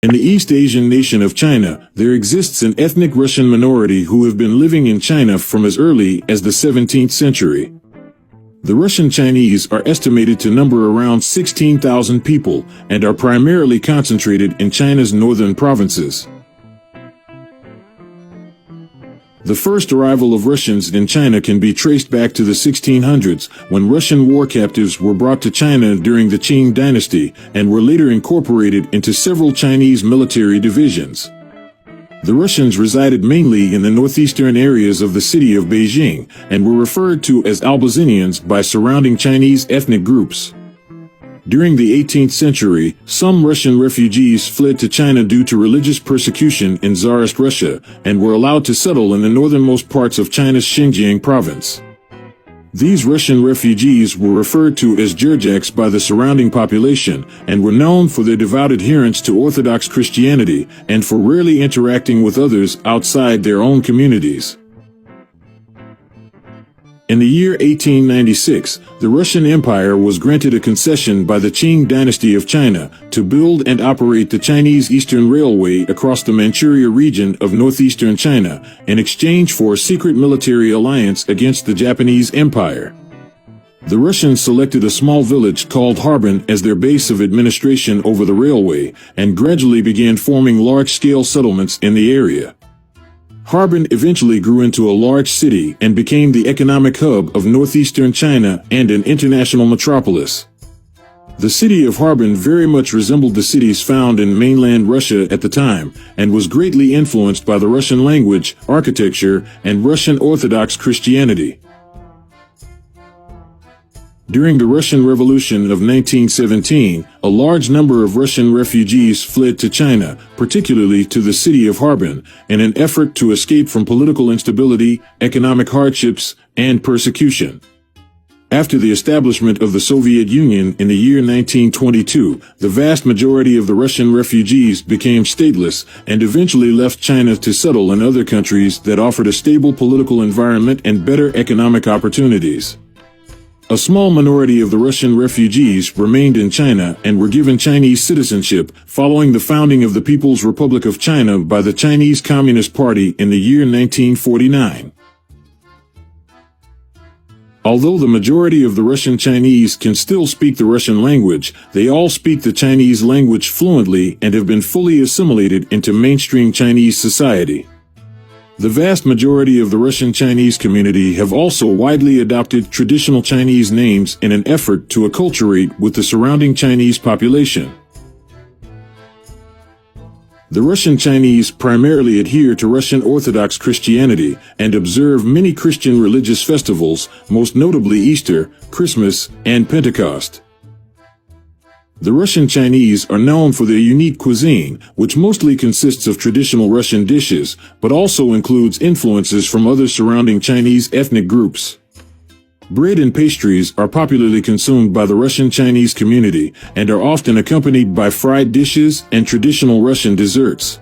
In the East Asian nation of China, there exists an ethnic Russian minority who have been living in China from as early as the 17th century. The Russian Chinese are estimated to number around 16,000 people and are primarily concentrated in China's northern provinces. The first arrival of Russians in China can be traced back to the 1600s, when Russian war captives were brought to China during the Qing dynasty and were later incorporated into several Chinese military divisions. The Russians resided mainly in the northeastern areas of the city of Beijing and were referred to as Albazinians by surrounding Chinese ethnic groups. During the 18th century, some Russian refugees fled to China due to religious persecution in Tsarist Russia and were allowed to settle in the northernmost parts of China's Xinjiang province. These Russian refugees were referred to as Georgiaks by the surrounding population and were known for their devout adherence to Orthodox Christianity and for rarely interacting with others outside their own communities. In the year 1896, the Russian Empire was granted a concession by the Qing dynasty of China to build and operate the Chinese Eastern Railway across the Manchuria region of northeastern China in exchange for a secret military alliance against the Japanese Empire. The Russians selected a small village called Harbin as their base of administration over the railway and gradually began forming large-scale settlements in the area. Harbin eventually grew into a large city and became the economic hub of northeastern China and an international metropolis. The city of Harbin very much resembled the cities found in mainland Russia at the time, and was greatly influenced by the Russian language, architecture, and Russian Orthodox Christianity. During the Russian Revolution of 1917, a large number of Russian refugees fled to China, particularly to the city of Harbin, in an effort to escape from political instability, economic hardships, and persecution. After the establishment of the Soviet Union in the year 1922, the vast majority of the Russian refugees became stateless and eventually left China to settle in other countries that offered a stable political environment and better economic opportunities. A small minority of the Russian refugees remained in China and were given Chinese citizenship following the founding of the People's Republic of China by the Chinese Communist Party in the year 1949. Although the majority of the Russian Chinese can still speak the Russian language, they all speak the Chinese language fluently and have been fully assimilated into mainstream Chinese society. The vast majority of the Russian Chinese community have also widely adopted traditional Chinese names in an effort to acculturate with the surrounding Chinese population. The Russian Chinese primarily adhere to Russian Orthodox Christianity and observe many Christian religious festivals, most notably Easter, Christmas, and Pentecost. The Russian Chinese are known for their unique cuisine, which mostly consists of traditional Russian dishes, but also includes influences from other surrounding Chinese ethnic groups. Bread and pastries are popularly consumed by the Russian Chinese community and are often accompanied by fried dishes and traditional Russian desserts.